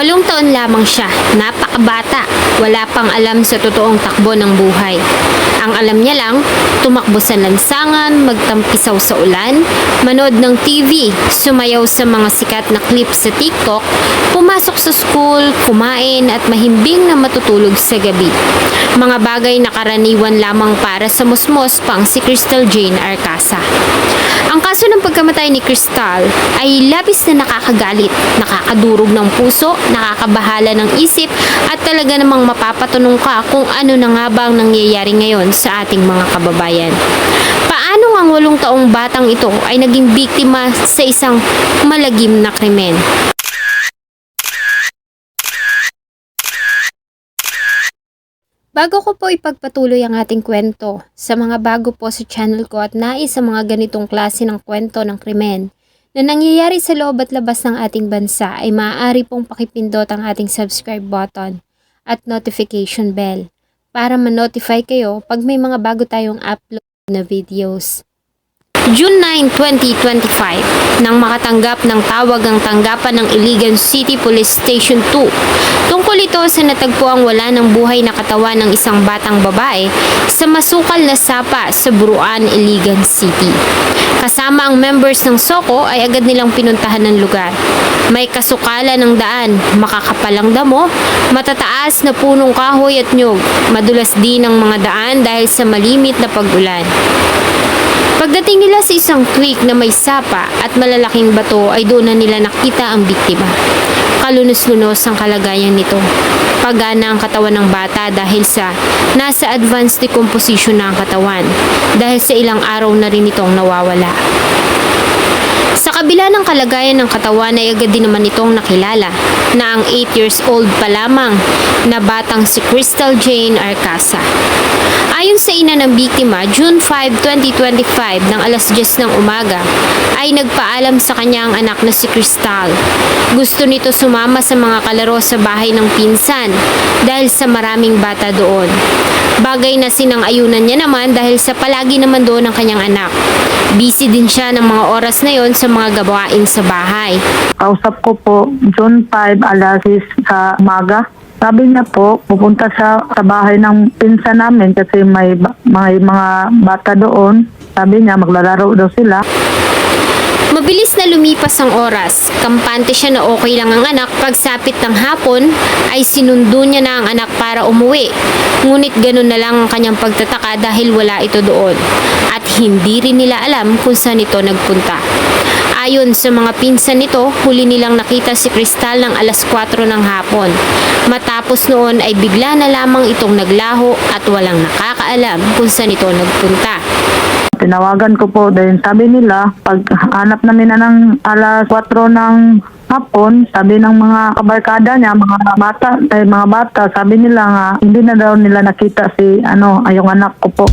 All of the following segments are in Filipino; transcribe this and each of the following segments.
8 taon lamang siya, napakabata, wala pang alam sa totoong takbo ng buhay. Ang alam niya lang, tumakbo sa lansangan, magtampisaw sa ulan, manood ng TV, sumayaw sa mga sikat na clips sa TikTok, pumasok sa school, kumain at mahimbing na matutulog sa gabi. Mga bagay na karaniwan lamang para sa musmos pang si Crystal Jane Arcasa. Ang kaso ng pagkamatay ni Crystal ay labis na nakakagalit, nakakadurog ng puso, nakakabahala ng isip at talaga namang mapapatanong ka kung ano na nga ba ang nangyayari ngayon sa ating mga kababayan. Paano ang 8 taong batang ito ay naging biktima sa isang malagim na krimen? Bago ko po ipagpatuloy ang ating kwento, sa mga bago po sa channel ko at nais sa mga ganitong klase ng kwento ng krimen na nangyayari sa loob at labas ng ating bansa ay maaari pong pakipindot ang ating subscribe button at notification bell para ma-notify kayo pag may mga bago tayong upload na videos. June 9, 2025, nang makatanggap ng tawag ang tanggapan ng Iligan City Police Station 2. Tungkol ito sa natagpuang wala ng buhay na katawan ng isang batang babae sa masukal na sapa sa Buruan, Iligan City. Kasama ang members ng SOCO ay agad nilang pinuntahan ng lugar. May kasukalan ng daan, makakapalang damo, matataas na punong kahoy at nyug, madulas din ang mga daan dahil sa malimit na pag-ulan. Pagdating nila sa isang creek na may sapa at malalaking bato ay doon na nila nakita ang biktima. Kalunos-lunos ang kalagayan nito. Pagana ang katawan ng bata dahil sa nasa advanced decomposition na ang katawan dahil sa ilang araw na rin itong nawawala. Sa kabila ng kalagayan ng katawan ay agad din naman itong nakilala na ang 8 years old pa lamang na batang si Crystal Jane Arcasa. Ayon sa ina ng biktima, June 5, 2025 ng alas 10 ng umaga ay nagpaalam sa kanya ang anak na si Crystal. Gusto nito sumama sa mga kalaro sa bahay ng pinsan dahil sa maraming bata doon. Bagay na sinang-ayunan niya naman dahil sa palagi naman doon ang kanyang anak. Busy din siya ng mga oras na yon sa mga gawain sa bahay. Kausap ko po, June 5, alas 6 sa umaga. Sabi niya po, pupunta siya sa bahay ng pinsan namin kasi may mga bata doon. Sabi niya, maglalaro daw sila. Mabilis na lumipas ang oras. Kampante siya na okay lang ang anak. Pagsapit ng hapon, ay sinundo niya na ang anak para umuwi. Ngunit ganun na lang ang kanyang pagtataka dahil wala ito doon. At hindi rin nila alam kung saan ito nagpunta. Ayon sa mga pinsan nito, huli nilang nakita si Crystal ng alas 4 ng hapon. Matapos noon ay bigla na lamang itong naglaho at walang nakakaalam kung saan ito nagpunta. Tinawagan ko po dahil sabi nila, pag hanap namin na ng alas 4 ng hapon, sabi ng mga kabarkada niya, mga bata, sabi nila nga, hindi na daw nila nakita si yung anak ko po.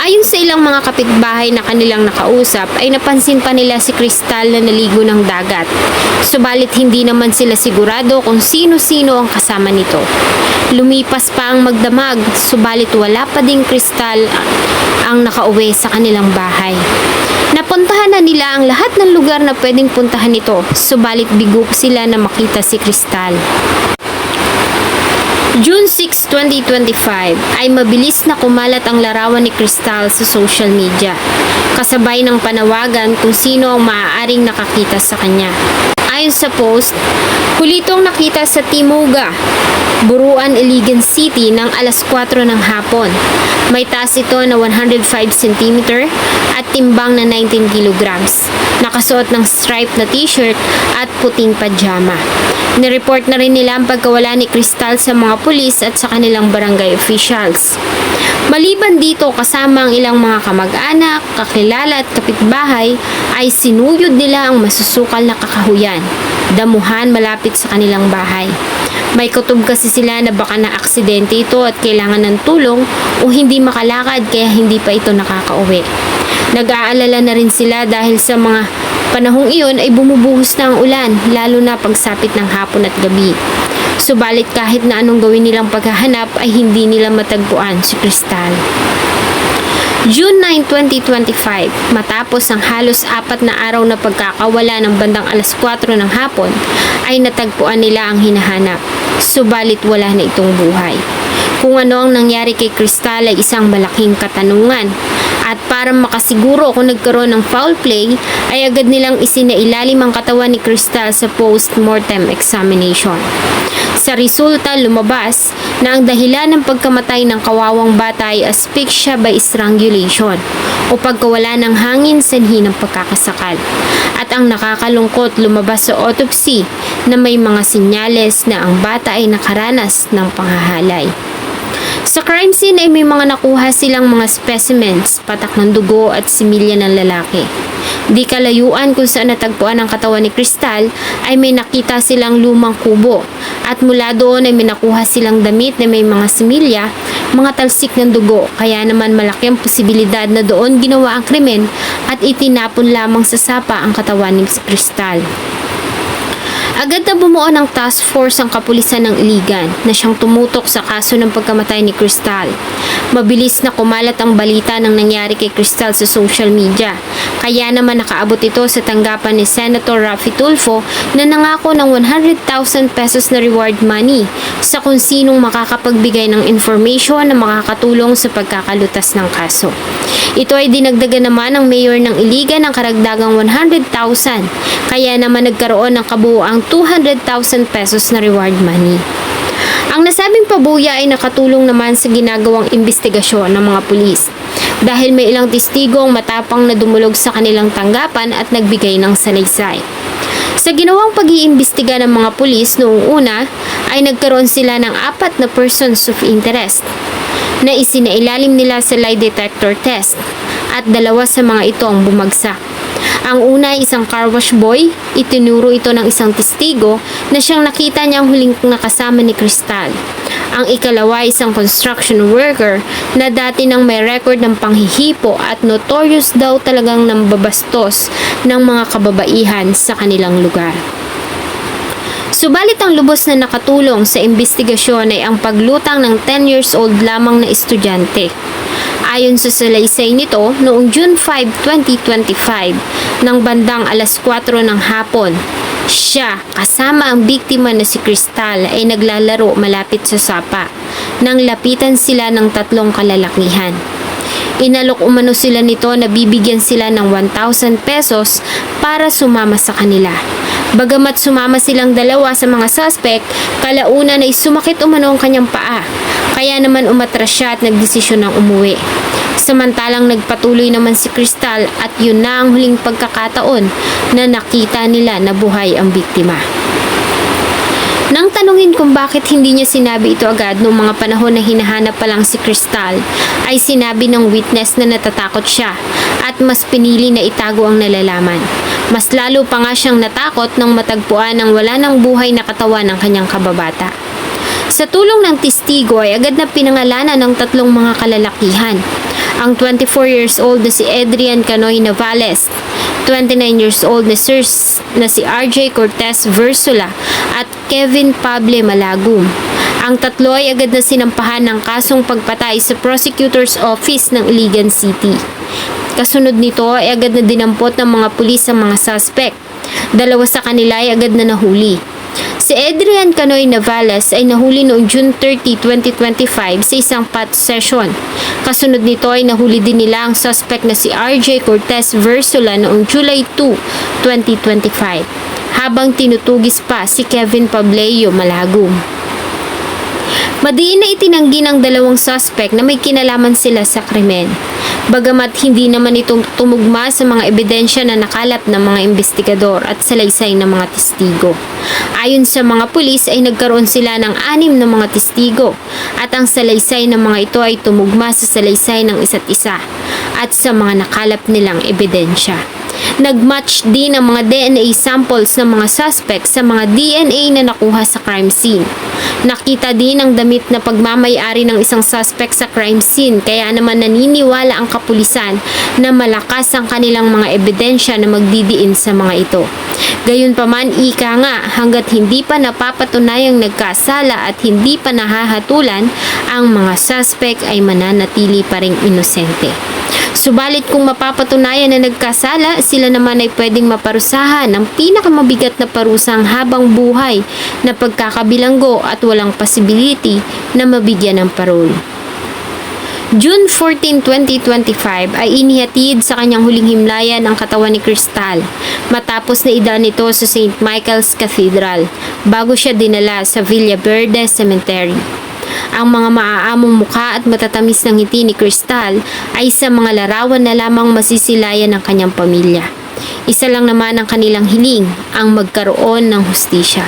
Ayon sa ilang mga kapitbahay na kanilang nakausap ay napansin pa nila si Crystal na naligo ng dagat. Subalit hindi naman sila sigurado kung sino-sino ang kasama nito. Lumipas pa ang magdamag, subalit wala pa ding Crystal ang nakauwi sa kanilang bahay. Napuntahan na nila ang lahat ng lugar na pwedeng puntahan nito, subalit bigok sila na makita si Crystal. June 6, 2025 ay mabilis na kumalat ang larawan ni Crystal sa social media, kasabay ng panawagan kung sino ang maaaring nakakita sa kanya. Ayon sa post, huli itong nakita sa Timuga, Buruan, Iligan City ng alas 4 ng hapon. May taas ito na 105 cm at timbang na 19 kilograms. Nakasuot ng striped na t-shirt at puting pajama. Nireport na rin nila ang pagkawala ni Crystal sa mga pulis at sa kanilang barangay officials. Maliban dito, kasama ang ilang mga kamag-anak, kakilala at kapitbahay ay sinuyod nila ang masusukal na kakahuyan, damuhan malapit sa kanilang bahay. May kutob kasi sila na baka na-aksidente ito at kailangan ng tulong o hindi makalakad kaya hindi pa ito nakakauwi. Nag-aalala na rin sila dahil sa mga panahong iyon ay bumubuhos na ang ulan, lalo na pagsapit ng hapon at gabi. Subalit kahit na anong gawin nilang paghahanap ay hindi nila matagpuan si Crystal. June 9, 2025, matapos ang halos 4 na araw na pagkakawala ng bandang alas 4 ng hapon, ay natagpuan nila ang hinahanap. Subalit wala na itong buhay. Kung ano ang nangyari kay Cristal ay isang malaking katanungan. At para makasiguro kung nagkaroon ng foul play, ay agad nilang isinailalim ang katawan ni Cristal sa post-mortem examination. Sa resulta, lumabas na ang dahilan ng pagkamatay ng kawawang bata ay asphyxia by strangulation o pagkawala ng hangin sanhi ng pagkakasakal. At ang nakakalungkot, lumabas sa autopsy na may mga sinyales na ang bata ay nakaranas ng panghahalay. Sa crime scene ay may mga nakuha silang mga specimens, patak ng dugo at similya ng lalaki. Di kalayuan kung saan natagpuan ang katawan ni Cristal ay may nakita silang lumang kubo at mula doon ay may nakuha silang damit na may mga similya, mga talsik ng dugo, kaya naman malaki ang posibilidad na doon ginawa ang krimen at itinapon lamang sa sapa ang katawan ni Cristal. Agad na bumuo ng task force ang kapulisan ng Iligan na siyang tumutok sa kaso ng pagkamatay ni Cristal. Mabilis na kumalat ang balita ng nangyari kay Cristal sa social media. Kaya naman nakaabot ito sa tanggapan ni Senator Raffy Tulfo na nangako ng 100,000 pesos na reward money sa kung sinong makakapagbigay ng information na makakatulong sa pagkakalutas ng kaso. Ito ay dinagdagan naman ng mayor ng Iligan ng karagdagang 100,000 kaya naman nagkaroon ng kabuuang 200,000 pesos na reward money. Ang nasabing pabuya ay nakatulong naman sa ginagawang investigasyon ng mga pulis dahil may ilang testigo ang matapang na dumulog sa kanilang tanggapan at nagbigay ng salaysay. Sa ginawang pag-iimbestiga ng mga pulis noong una ay nagkaroon sila ng 4 na persons of interest na isinailalim nila sa lie detector test at 2 sa mga ito ang bumagsak. Ang una ay isang car wash boy, itinuro ito ng isang testigo na siyang nakita niyang huling nakasama ni Cristal. Ang ikalawa ay isang construction worker na dati nang may record ng panghihipo at notorious daw talagang nambabastos ng mga kababaihan sa kanilang lugar. Subalit ang lubos na nakatulong sa investigasyon ay ang paglutang ng 10 years old lamang na estudyante. Ayon sa salaysay nito, noong June 5, 2025, ng bandang alas 4 ng hapon, siya kasama ang biktima na si Cristal ay naglalaro malapit sa sapa nang lapitan sila ng 3 kalalakihan. Inalok umano sila nito na bibigyan sila ng 1,000 pesos para sumama sa kanila. Bagamat sumama silang 2 sa mga suspect, kalaunan ay sumakit umano ang kanyang paa. Kaya naman umatras siya at nagdesisyon ng umuwi. Samantalang nagpatuloy naman si Cristal at yun na ang huling pagkakataon na nakita nila na buhay ang biktima. Nang tanungin kung bakit hindi niya sinabi ito agad noong mga panahon na hinahanap pa lang si Cristal, ay sinabi ng witness na natatakot siya at mas pinili na itago ang nalalaman. Mas lalo pa nga siyang natakot nang matagpuan ng wala ng buhay na katawan ng kanyang kababata. Sa tulong ng testigo ay agad na pinangalanan ng 3 mga kalalakihan. Ang 24 years old na si Adrian Canoy Navales, 29 years old na si RJ Cortez Versula at Kevin Pable Malagum. Ang 3 ay agad na sinampahan ng kasong pagpatay sa prosecutor's office ng Iligan City. Kasunod nito ay agad na dinampot ng mga pulis ang mga suspect. 2 sa kanila ay agad na nahuli. Si Adrian Canoy Navales ay nahuli noong June 30, 2025 sa isang pot session. Kasunod nito ay nahuli din nila ang suspect na si RJ Cortez Versula noong July 2, 2025 habang tinutugis pa si Kevin Pableo Malagum. Madiin na itinanggi ng 2 suspect na may kinalaman sila sa krimen. Bagamat hindi naman itong tumugma sa mga ebidensya na nakalap ng mga investigador at salaysay ng mga testigo. Ayon sa mga pulis ay nagkaroon sila ng 6 na mga testigo at ang salaysay ng mga ito ay tumugma sa salaysay ng isa't isa at sa mga nakalap nilang ebidensya. Nag-match din ang mga DNA samples ng mga suspects sa mga DNA na nakuha sa crime scene. Nakita din ang damit na pagmamay-ari ng isang suspect sa crime scene, kaya naman naniniwala ang kapulisan na malakas ang kanilang mga ebidensya na magdidiin sa mga ito. Gayunpaman, ika nga, hanggat hindi pa napapatunayang nagkasala at hindi pa nahahatulan, ang mga suspect ay mananatili pa ring inosente. Subalit kung mapapatunayan na nagkasala, sila naman ay pwedeng maparusahan ng pinakamabigat na parusang habang buhay na pagkakabilanggo at walang possibility na mabigyan ng parole. June 14, 2025 ay inihatid sa kanyang huling himlayan ang katawan ni Cristal matapos na idaan nito sa St. Michael's Cathedral bago siya dinala sa Villaverde Cemetery. Ang mga maaamong mukha at matatamis ng ngiti ni Cristal ay sa mga larawan na lamang masisilayan ng kanyang pamilya. Isa lang naman ang kanilang hiling, ang magkaroon ng hustisya.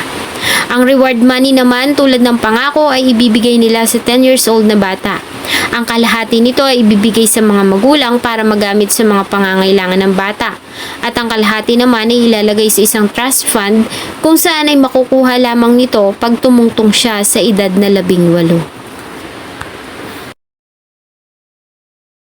Ang reward money naman tulad ng pangako ay ibibigay nila sa 10 years old na bata. Ang kalahati nito ay ibibigay sa mga magulang para magamit sa mga pangangailangan ng bata. At ang kalahati naman ay ilalagay sa isang trust fund kung saan ay makukuha lamang nito pag tumungtong siya sa edad na 18.